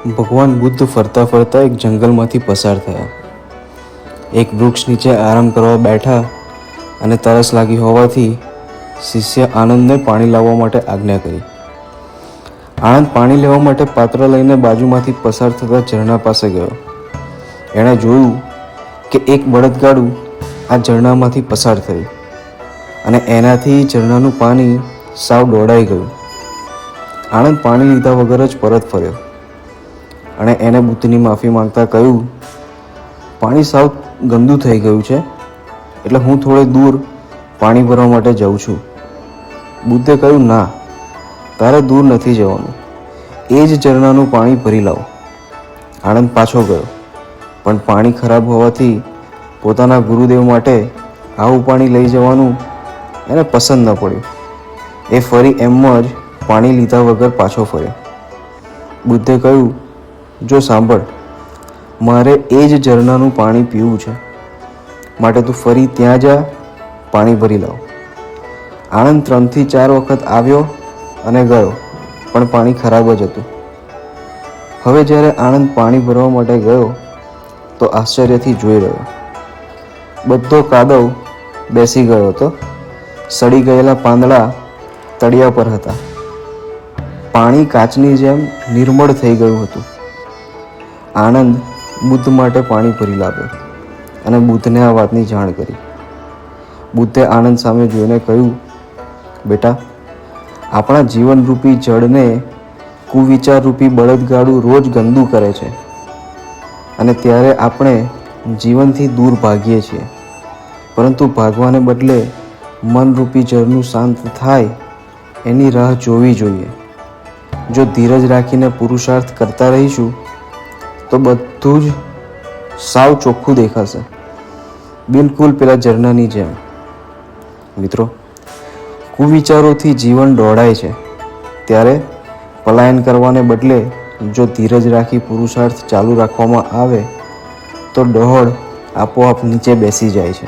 ભગવાન બુદ્ધ ફરતા ફરતા એક જંગલમાંથી પસાર થયા. એક વૃક્ષ નીચે આરામ કરવા બેઠા અને તરસ લાગી હોવાથી શિષ્ય આનંદને પાણી લાવવા માટે આજ્ઞા કરી. આનંદ પાણી લેવા માટે પાત્ર લઈને બાજુમાંથી પસાર થતા ઝરણા પાસે ગયો. એણે જોયું કે એક બળદગાડું આ ઝરણામાંથી પસાર થયું અને એનાથી ઝરણાનું પાણી સાવ દોડાઈ ગયું. આનંદ પાણી લીધા વગર જ પરત ફર્યો અને એને બુદ્ધની માફી માંગતા કહ્યું, પાણી સાવ ગંદુ થઈ ગયું છે, એટલે હું થોડે દૂર પાણી ભરવા માટે જાઉં છું. બુદ્ધે કહ્યું, ના, તારે દૂર નથી જવાનું, એ જ ઝરણાનું પાણી ભરી લાવ. આનંદ પાછો ગયો, પણ પાણી ખરાબ હોવાથી પોતાના ગુરુદેવ માટે આવું પાણી લઈ જવાનું એને પસંદ ન પડ્યું. એ ફરી એમ જ પાણી લીધા વગર પાછો ફર્યો. બુદ્ધે કહ્યું, જો સાંભળ, મારે એ જ ઝરણાનું પાણી પીવું છે, માટે તું ફરી ત્યાં જા, પાણી ભરી લાવ. આનંદ 3 થી 4 વખત આવ્યો અને ગયો, પણ પાણી ખરાબ જ હતું. હવે જ્યારે આનંદ પાણી ભરવા માટે ગયો તો આશ્ચર્યથી જોઈ રહ્યો. બધો કાદવ બેસી ગયો હતો. સડી ગયેલા પાંદડા તળિયા પર હતા. પાણી કાચની જેમ નિર્મળ થઈ ગયું હતું. આનંદ બુદ્ધ માટે પાણી ભરી લાવ્યો અને બુદ્ધને આ વાતની જાણ કરી. બુદ્ધે આનંદ સામે જોઈને કહ્યું, બેટા, આપણા જીવનરૂપી જળને કુવિચારરૂપી બળદગાડું રોજ ગંદુ કરે છે અને ત્યારે આપણે જીવનથી દૂર ભાગીએ છીએ. પરંતુ ભાગવાને બદલે મનરૂપી જળનું શાંત થાય એની રાહ જોવી જોઈએ. જો ધીરજ રાખીને પુરુષાર્થ કરતા રહીશું તો બધું જ સાવ ચોખ્ખું દેખાશે, બિલકુલ પેલા ઝરણાની જેમ. મિત્રો, કુવિચારોથી જીવન દોડાય છે, ત્યારે પલાયન કરવાને બદલે જો ધીરજ રાખી પુરુષાર્થ ચાલુ રાખવામાં આવે તો દોડ આપોઆપ નીચે બેસી જાય છે.